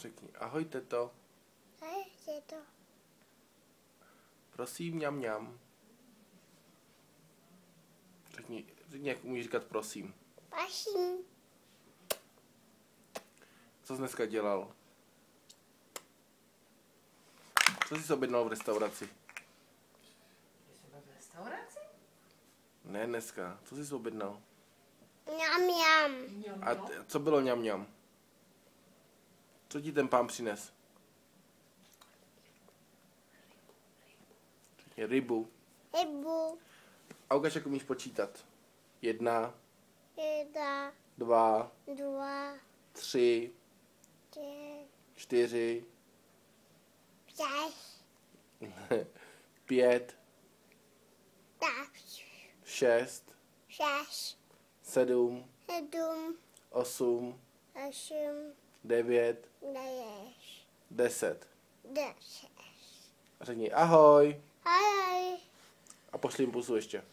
Řekni ahoj, teto. Ahoj, teto. Prosím, mňam, mňam. Řekni, jak umíš říkat prosím. Prosím. Co jsi dneska dělal? Co jsi objednal v restauraci? Jsme v restauraci? Ne dneska. Co jsi objednal? Mňam, mňam. A co bylo mňam, mňam? Co ti ten pán přines? Řekni rybu. Rybu. A ukaž, jak umíš počítat. 1, 1, 2, 2, 3, 4, 6, 5, tak, 6, 6, 7, 7, 8, 8, 9, 9, 10. 10. A řekni ahoj Ahoj. a pošli jim pusu ještě.